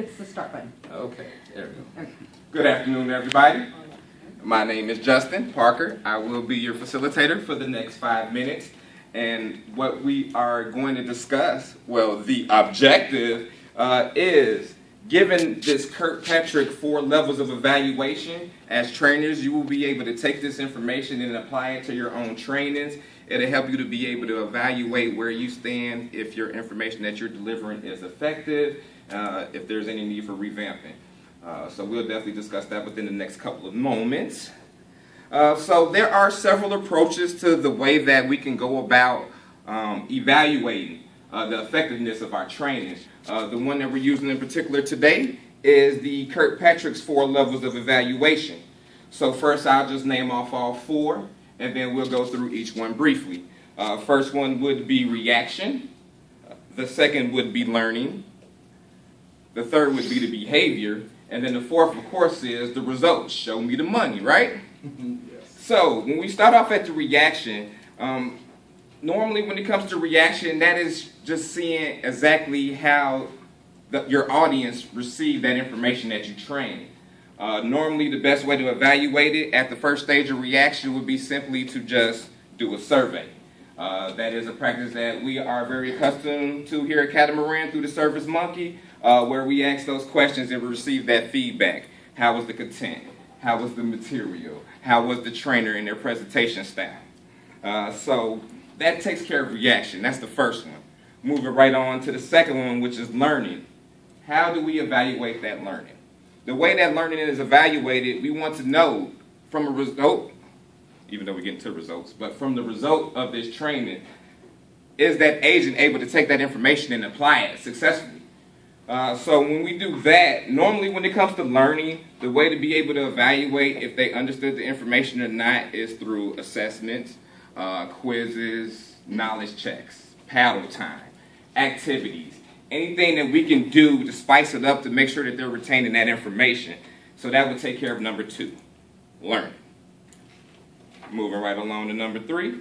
It's the start button. Okay, there we go. Okay. Good afternoon, everybody. My name is Justin Parker. I will be your facilitator for the next 5 minutes. And what we are going to discuss, well, the objective is, given this Kirkpatrick 4 levels of evaluation, as trainers, you will be able to take this information and apply it to your own trainings. It'll help you to be able to evaluate where you stand, if your information that you're delivering is effective, if there's any need for revamping. So we'll definitely discuss that within the next couple of moments. So there are several approaches to the way that we can go about evaluating the effectiveness of our training. The one that we're using in particular today is the Kirkpatrick's 4 levels of evaluation. So first I'll just name off all 4, and then we'll go through each one briefly. First one would be reaction. The second would be learning. The third would be the behavior. And then the fourth, of course, is the results. Show me the money, right? Yes. So when we start off at the reaction, normally when it comes to reaction, that is just seeing exactly how your audience received that information that you trained. Normally the best way to evaluate it at the first stage of reaction would be simply to just do a survey. That is a practice that we are very accustomed to here at Catamaran through the Service Monkey, where we ask those questions and receive that feedback. How was the content? How was the material? How was the trainer and their presentation style? So that takes care of reaction. That's the first one. Moving right on to the second one, which is learning. How do we evaluate that learning? The way that learning is evaluated, we want to know from a result, even though we get into results, but from the result of this training, is that agent able to take that information and apply it successfully? So when we do that, normally when it comes to learning, the way to be able to evaluate if they understood the information or not is through assessments, quizzes, knowledge checks, paddle time, activities, anything that we can do to spice it up to make sure that they're retaining that information. So that would take care of number 2, learning. Moving right along to number 3,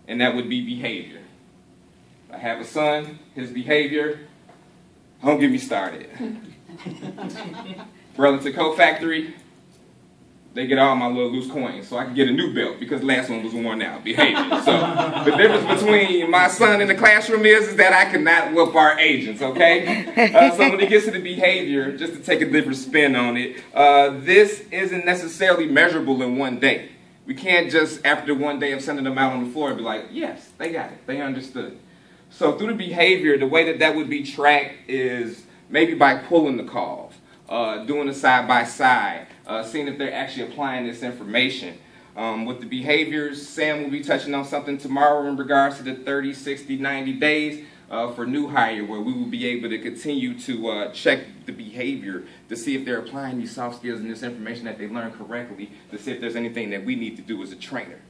and that would be behavior. I have a son, his behavior, don't get me started. Relative Co-Factory, they get all my little loose coins, so I can get a new belt because the last one was worn out, behavior. So the difference between my son in the classroom is that I cannot whoop our agents, okay? So when it gets to the behavior, just to take a different spin on it, this isn't necessarily measurable in one day. We can't just, after one day of sending them out on the floor, be like, yes, they got it, they understood. So through the behavior, the way that that would be tracked is maybe by pulling the calls, doing a side-by-side, seeing if they're actually applying this information. With the behaviors, Sam will be touching on something tomorrow in regards to the 30, 60, 90 days for new hire, where we will be able to continue to check the behavior to see if they're applying these soft skills and this information that they learned correctly, to see if there's anything that we need to do as a trainer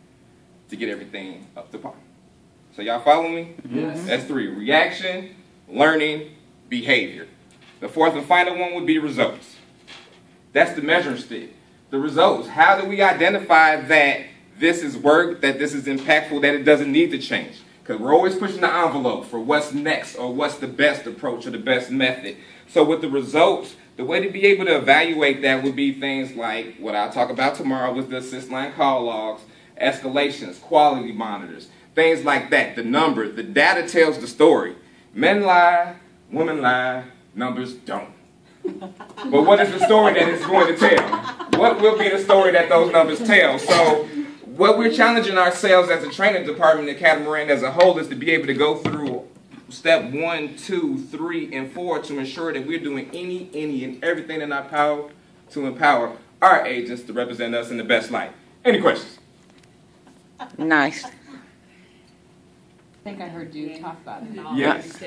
to get everything up to par. So y'all follow me? Yes. That's 3. Reaction, learning, behavior. The fourth and final one would be results. That's the measuring stick. The results. How do we identify that this is work, that this is impactful, that it doesn't need to change? Because we're always pushing the envelope for what's next or what's the best approach or the best method. So with the results, the way to be able to evaluate that would be things like what I'll talk about tomorrow with the assist line call logs, escalations, quality monitors, things like that. The number, the data tells the story. Men lie, women lie, numbers don't. But what is the story that it's going to tell? What will be the story that those numbers tell? So what we're challenging ourselves as a training department at Catamaran as a whole is to be able to go through step 1, 2, 3, and 4 to ensure that we're doing any, and everything in our power to empower our agents to represent us in the best light. Any questions? Nice. I think I heard you talk about it. Yes.